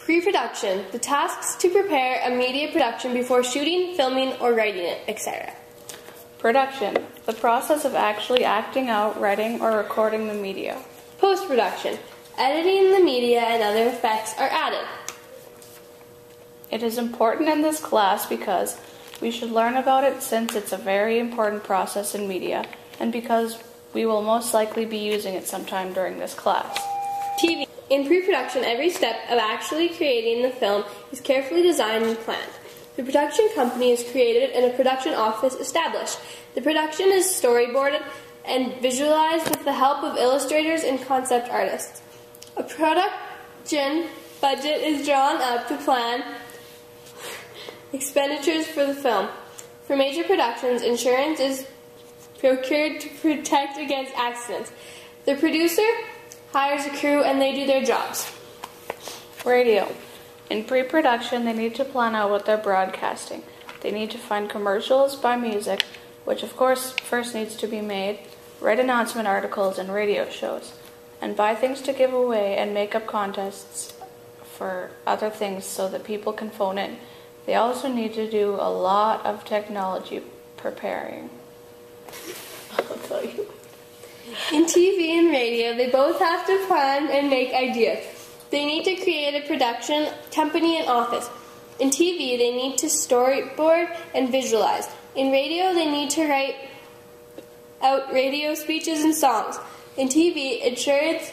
Pre-production, the tasks to prepare a media production before shooting, filming, or writing it, etc. Production, the process of actually acting out, writing, or recording the media. Post-production, editing the media and other effects are added. It is important in this class because we should learn about it since it's a very important process in media and because we will most likely be using it sometime during this class. TV. In pre-production, every step of actually creating the film is carefully designed and planned. The production company is created and a production office established. The production is storyboarded and visualized with the help of illustrators and concept artists. A production budget is drawn up to plan expenditures for the film. For major productions, insurance is procured to protect against accidents. The producer hires a crew and they do their jobs. Radio. In pre-production, they need to plan out what they're broadcasting. They need to find commercials, buy music, which of course first needs to be made, write announcement articles and radio shows, and buy things to give away and make up contests for other things so that people can phone in. They also need to do a lot of technology preparing. In TV and radio, they both have to plan and make ideas. They need to create a production company and office. In TV, they need to storyboard and visualize. In radio, they need to write out radio speeches and songs. In TV, insurance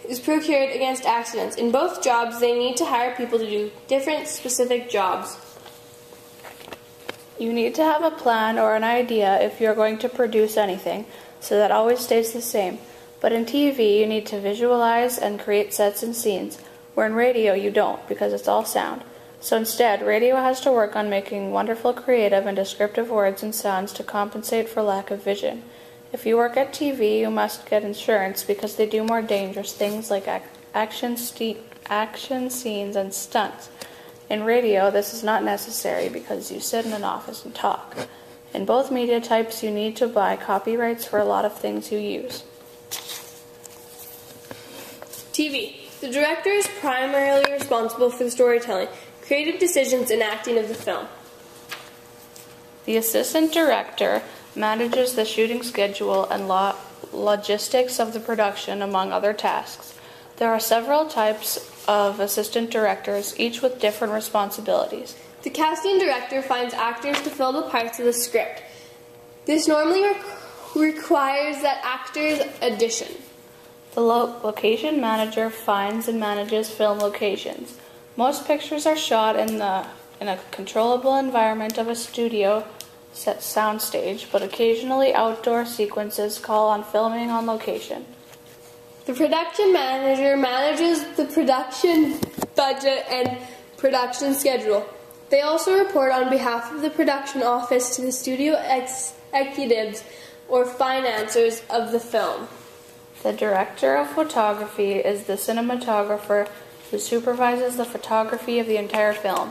is procured against accidents. In both jobs, they need to hire people to do different specific jobs. You need to have a plan or an idea if you're going to produce anything, so that always stays the same. But in TV, you need to visualize and create sets and scenes, where in radio you don't, because it's all sound. So instead, radio has to work on making wonderful creative and descriptive words and sounds to compensate for lack of vision. If you work at TV, you must get insurance because they do more dangerous things like action scenes and stunts. In radio, this is not necessary because you sit in an office and talk. In both media types, you need to buy copyrights for a lot of things you use. TV. The director is primarily responsible for the storytelling, creative decisions, and acting of the film. The assistant director manages the shooting schedule and logistics of the production, among other tasks. There are several types of assistant directors, each with different responsibilities. The casting director finds actors to fill the parts of the script. This normally requires that actors audition. The location manager finds and manages film locations. Most pictures are shot in a controllable environment of a studio set soundstage, but occasionally outdoor sequences call on filming on location. The production manager manages the production budget and production schedule. They also report on behalf of the production office to the studio executives or financiers of the film. The director of photography is the cinematographer who supervises the photography of the entire film.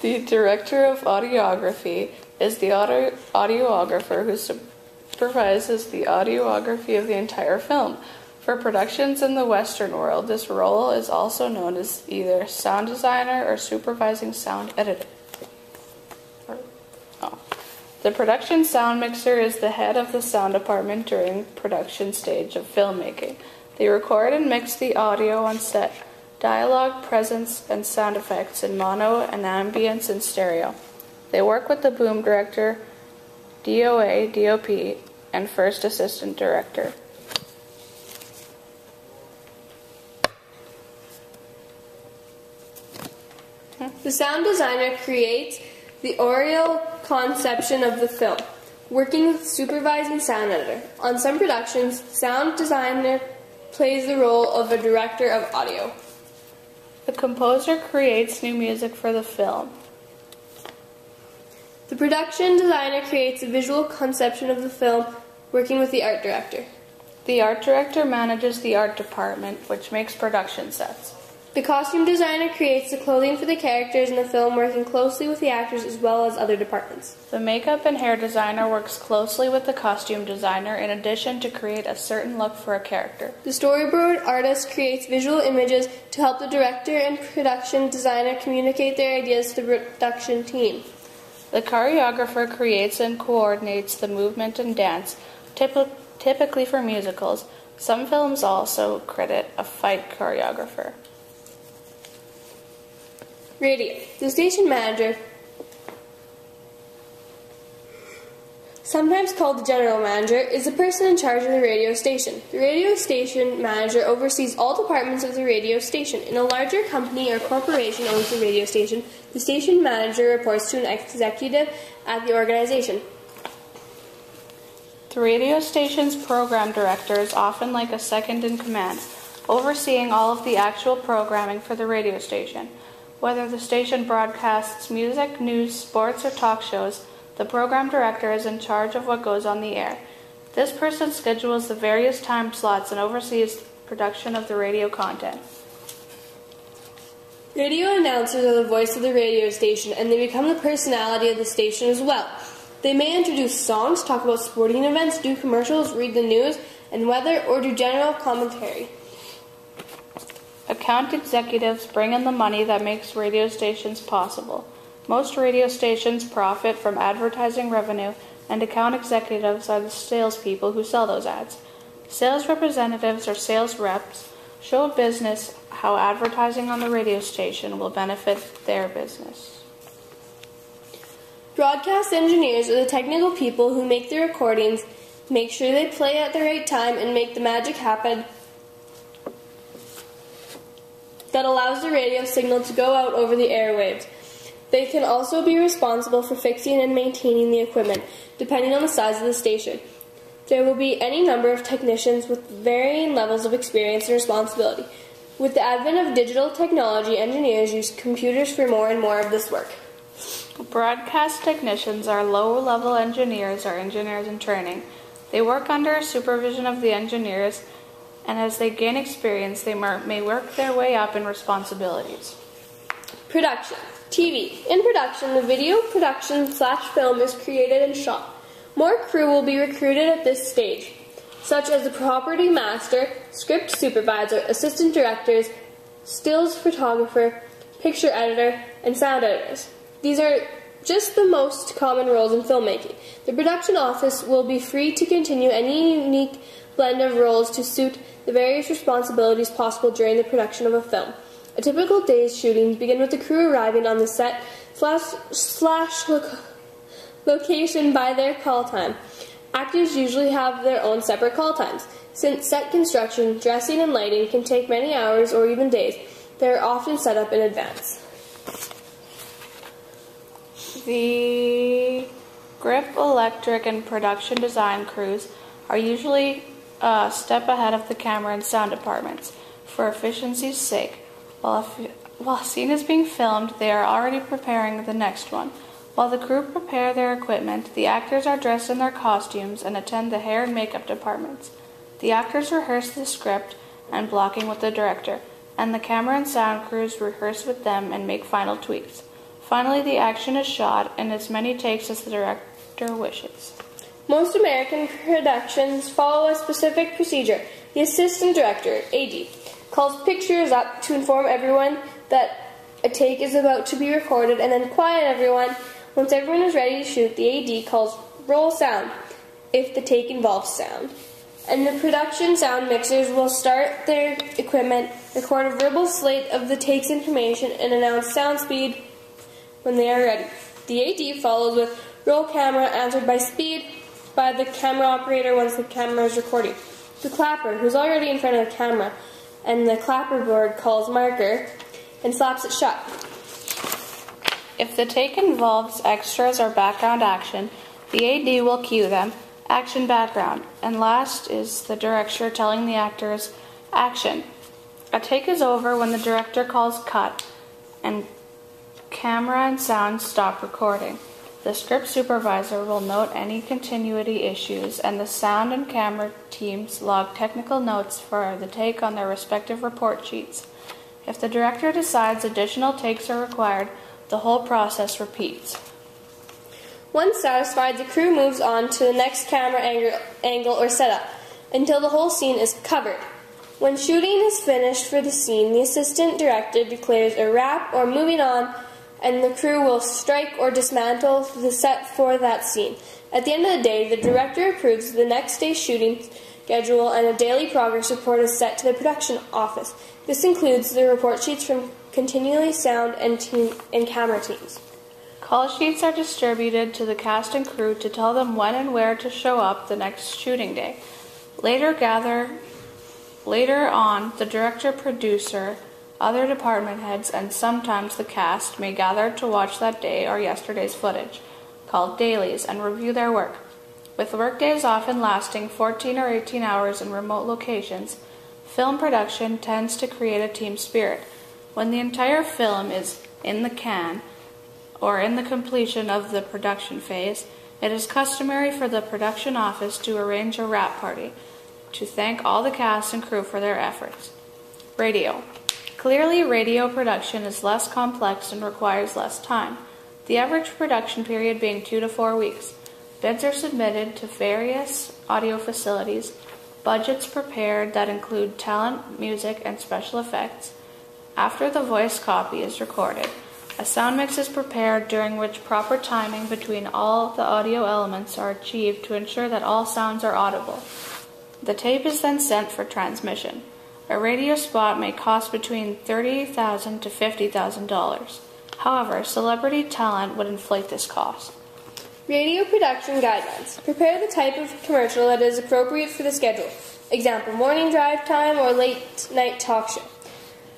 The director of audiography is the audiographer who supervises the audiography of the entire film. For productions in the Western world, this role is also known as either sound designer or supervising sound editor. The production sound mixer is the head of the sound department during production stage of filmmaking. They record and mix the audio on set, dialogue, presence, and sound effects in mono and ambience and stereo. They work with the boom director, DOA, DOP, and first assistant director. The sound designer creates the overall conception of the film, working with supervising sound editor. On some productions, sound designer plays the role of a director of audio. The composer creates new music for the film. The production designer creates a visual conception of the film, working with the art director. The art director manages the art department, which makes production sets. The costume designer creates the clothing for the characters in the film, working closely with the actors as well as other departments. The makeup and hair designer works closely with the costume designer in addition to create a certain look for a character. The storyboard artist creates visual images to help the director and production designer communicate their ideas to the production team. The choreographer creates and coordinates the movement and dance, typically for musicals. Some films also credit a fight choreographer. Radio. The station manager, sometimes called the general manager, is the person in charge of the radio station. The radio station manager oversees all departments of the radio station. In a larger company or corporation owns the radio station, the station manager reports to an executive at the organization. The radio station's program director is often like a second in command, overseeing all of the actual programming for the radio station. Whether the station broadcasts music, news, sports, or talk shows, the program director is in charge of what goes on the air. This person schedules the various time slots and oversees production of the radio content. Radio announcers are the voice of the radio station, and they become the personality of the station as well. They may introduce songs, talk about sporting events, do commercials, read the news and weather, or do general commentary. Account executives bring in the money that makes radio stations possible. Most radio stations profit from advertising revenue, and account executives are the salespeople who sell those ads. Sales representatives or sales reps show a business how advertising on the radio station will benefit their business. Broadcast engineers are the technical people who make the recordings, make sure they play at the right time, and make the magic happen that allows the radio signal to go out over the airwaves. They can also be responsible for fixing and maintaining the equipment, depending on the size of the station. There will be any number of technicians with varying levels of experience and responsibility. With the advent of digital technology, engineers use computers for more and more of this work. Broadcast technicians are low-level engineers or engineers in training. They work under supervision of the engineers, and as they gain experience, they may work their way up in responsibilities. Production. TV. In production, the video production/film is created and shot. More crew will be recruited at this stage, such as the property master, script supervisor, assistant directors, stills photographer, picture editor, and sound editors. These are just the most common roles in filmmaking. The production office will be free to continue any unique blend of roles to suit the various responsibilities possible during the production of a film. A typical day's shooting begin with the crew arriving on the set slash location by their call time. Actors usually have their own separate call times. Since set construction, dressing, and lighting can take many hours or even days, they are often set up in advance. The grip, electric, and production design crews are usually a step ahead of the camera and sound departments for efficiency's sake. While a scene is being filmed, they are already preparing the next one. While the crew prepare their equipment, the actors are dressed in their costumes and attend the hair and makeup departments. The actors rehearse the script and blocking with the director, and the camera and sound crews rehearse with them and make final tweaks. Finally, the action is shot in as many takes as the director wishes. Most American productions follow a specific procedure. The assistant director, AD, calls pictures up to inform everyone that a take is about to be recorded and then quiet everyone. Once everyone is ready to shoot, the AD calls roll sound if the take involves sound. And the production sound mixers will start their equipment, record a verbal slate of the take's information, and announce sound speed when they are ready. The AD follows with roll camera, answered by speed by the camera operator once the camera is recording. The clapper, who's already in front of the camera, and the clapper board calls marker and slaps it shut. If the take involves extras or background action, the AD will cue them, action background, and last is the director telling the actors, action. A take is over when the director calls cut, and camera and sound stop recording. The script supervisor will note any continuity issues, and the sound and camera teams log technical notes for the take on their respective report sheets. If the director decides additional takes are required, the whole process repeats. Once satisfied, the crew moves on to the next camera angle or setup until the whole scene is covered. When shooting is finished for the scene, the assistant director declares a wrap or moving on, and the crew will strike or dismantle the set for that scene. At the end of the day, the director approves the next day's shooting schedule, and a daily progress report is sent to the production office. This includes the report sheets from continually sound and camera teams. Call sheets are distributed to the cast and crew to tell them when and where to show up the next shooting day. Later on, the director, producer, other department heads, and sometimes the cast may gather to watch that day or yesterday's footage, called dailies, and review their work. With workdays often lasting 14 or 18 hours in remote locations, film production tends to create a team spirit. When the entire film is in the can, or in the completion of the production phase, it is customary for the production office to arrange a wrap party to thank all the cast and crew for their efforts. Radio. Clearly, radio production is less complex and requires less time, the average production period being 2 to 4 weeks. Bids are submitted to various audio facilities, budgets prepared that include talent, music, and special effects. After the voice copy is recorded, a sound mix is prepared during which proper timing between all the audio elements are achieved to ensure that all sounds are audible. The tape is then sent for transmission. A radio spot may cost between $30,000 to $50,000. However, celebrity talent would inflate this cost. Radio production guidelines. Prepare the type of commercial that is appropriate for the schedule. Example, morning drive time or late night talk show.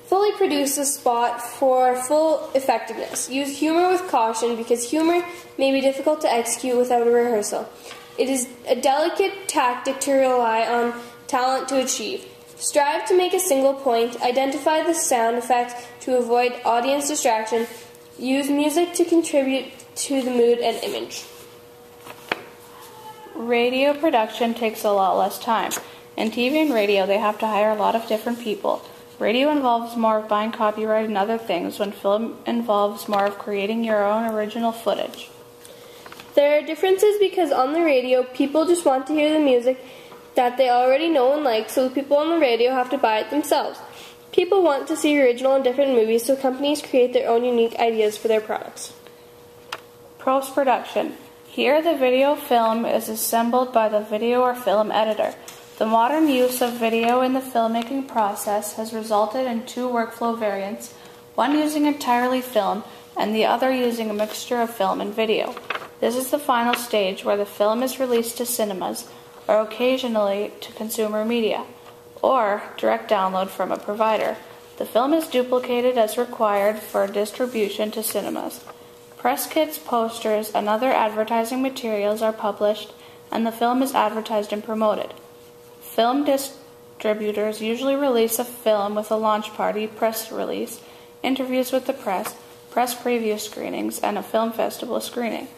Fully produce a spot for full effectiveness. Use humor with caution because humor may be difficult to execute without a rehearsal. It is a delicate tactic to rely on talent to achieve. Strive to make a single point. Identify the sound effects to avoid audience distraction. Use music to contribute to the mood and image. Radio production takes a lot less time. In TV and radio, they have to hire a lot of different people. Radio involves more of buying copyright and other things, when film involves more of creating your own original footage. There are differences because on the radio, people just want to hear the music that they already know and like, so the people on the radio have to buy it themselves. People want to see original and different movies, so companies create their own unique ideas for their products. Post-production. Here, the video film is assembled by the video or film editor. The modern use of video in the filmmaking process has resulted in 2 workflow variants, one using entirely film and the other using a mixture of film and video. This is the final stage where the film is released to cinemas or occasionally to consumer media, or direct download from a provider. The film is duplicated as required for distribution to cinemas. Press kits, posters, and other advertising materials are published, and the film is advertised and promoted. Film distributors usually release a film with a launch party, press release, interviews with the press preview screenings, and a film festival screening.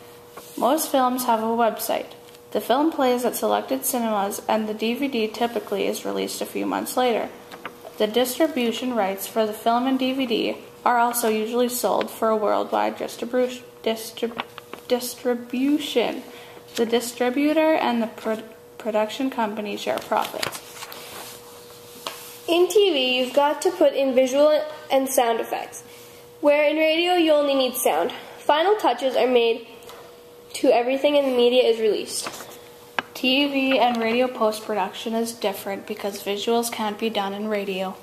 Most films have a website. The film plays at selected cinemas, and the DVD typically is released a few months later. The distribution rights for the film and DVD are also usually sold for a worldwide distribution. The distributor and the production company share profits. In TV, you've got to put in visual and sound effects, where in radio you only need sound. Final touches are made to everything and the media is released. TV and radio post-production is different because visuals can't be done in radio.